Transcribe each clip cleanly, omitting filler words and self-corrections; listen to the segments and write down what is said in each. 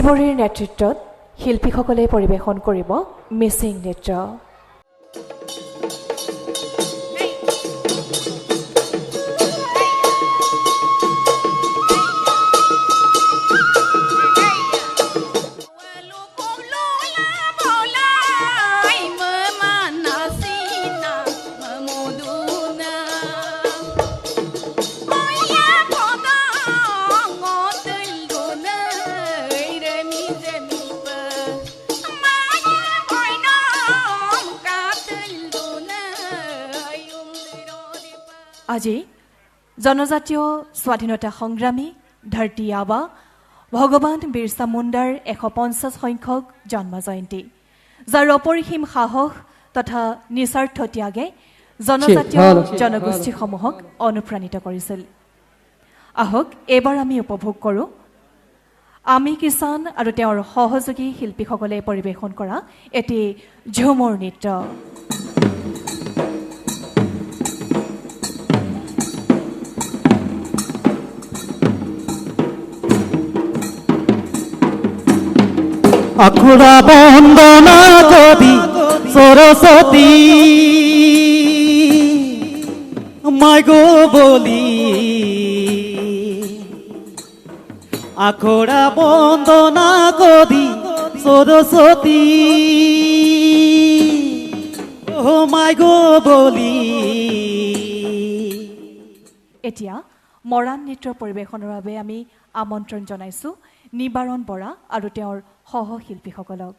শিৱৰীৰ নেতৃত্বত শিল্পীসকলে পৰিৱেশন কৰিব মিচিং নৃত্য। আজি জনজাতীয় স্বাধীনতা সংগ্ৰামী ধৰতী আবা ভগৱান বিৰছা মুণ্ডাৰ 150 সংখ্যক জন্ম জয়ন্তী, যাৰ অপৰিসীম সাহস তথা নিস্বাৰ্থ ত্যাগে জনজাতীয় জনগোষ্ঠীসমূহক অনুপ্ৰাণিত কৰিছিল। আহক এইবাৰ আমি উপভোগ কৰোঁ আমি কিষাণ আৰু তেওঁৰ সহযোগী শিল্পীসকলে পৰিৱেশন কৰা এটি ঝুমুৰ নৃত্য। আখড়া বন্দনা কবি সরস্বতী মাগো বলি, আখড়া বন্দনা কবি সরস্বতী ও মাগো বলি। এতিয়া মৰাণ নৃত্যৰ পৰিৱেশনৰ বাবে আমি আমন্ত্ৰণ জনাইছোঁ নিবাৰণ বৰা আৰু তেওঁৰ সহশিল্পীসকলক।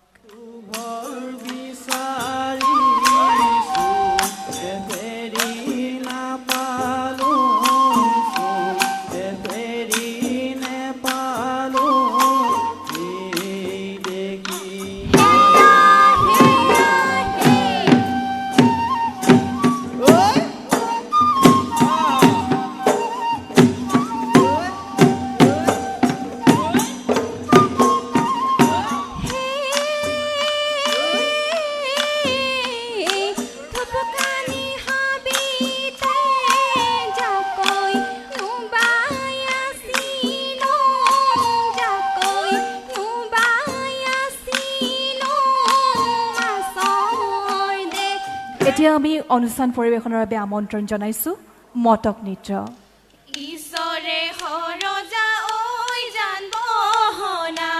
এতিয়া আমি অনুষ্ঠান পৰিৱেশনৰ বাবে আমন্ত্ৰণ জনাইছোঁ মটক নৃত্য। ঈশ্বৰে সৰজা ঐ জানবহনা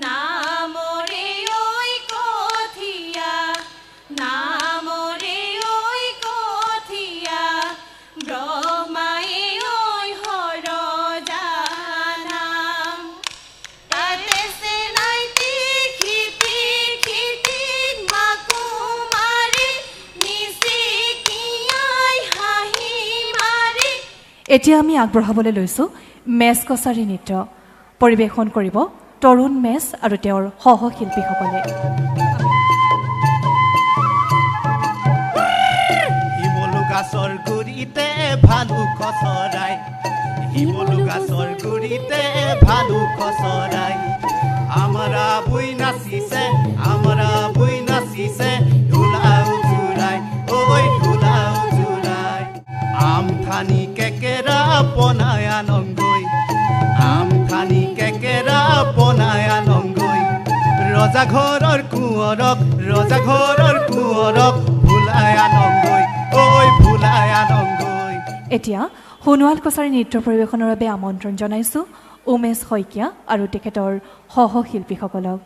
নামৰে ঐ কঠিয়া, নামৰে ঐ কঠিয়া ব্ৰহ্মাই ঐ সৰজা নাম, তাতে সে নাইতি খিতি খিতি মাকো মাৰি নিচিকিয়াই হাঁহি মাৰি। এতিয়া আমি আগবঢ়াবলৈ লৈছোঁ মেচ কছাৰী নৃত্য। পৰিৱেশন কৰিব তৰুণ মেচ আৰু তেওঁৰ সহশিল্পীসকলে। শিমলু গাছৰ গুৰিতে ভালু খচৰাই, শিমলু গাছৰ গুৰিতে ভালু খচৰাই, আমৰা বই নাচিছে, আমৰা বই নাচিছে ঢোলাও জুৰাই, ওই ঢোলাও জুৰাই। আমথানি কেকেৰা পনায় আনংগৈ, আমথানি কেকেৰা পনায় আনংগৈ, ৰজা ঘৰৰ কুঁৱৰক, ৰজা ঘৰৰ কুঁৱৰক ভুলাই আনংগৈ, ওই ভুলাই আনংগৈ। এতিয়া সোণোৱাল কছাৰী নৃত্য পৰিৱেশনৰ বাবে আমন্ত্ৰণ জনাইছোঁ উমেশ শইকীয়া আৰু তেখেতৰ সহশিল্পীসকলক।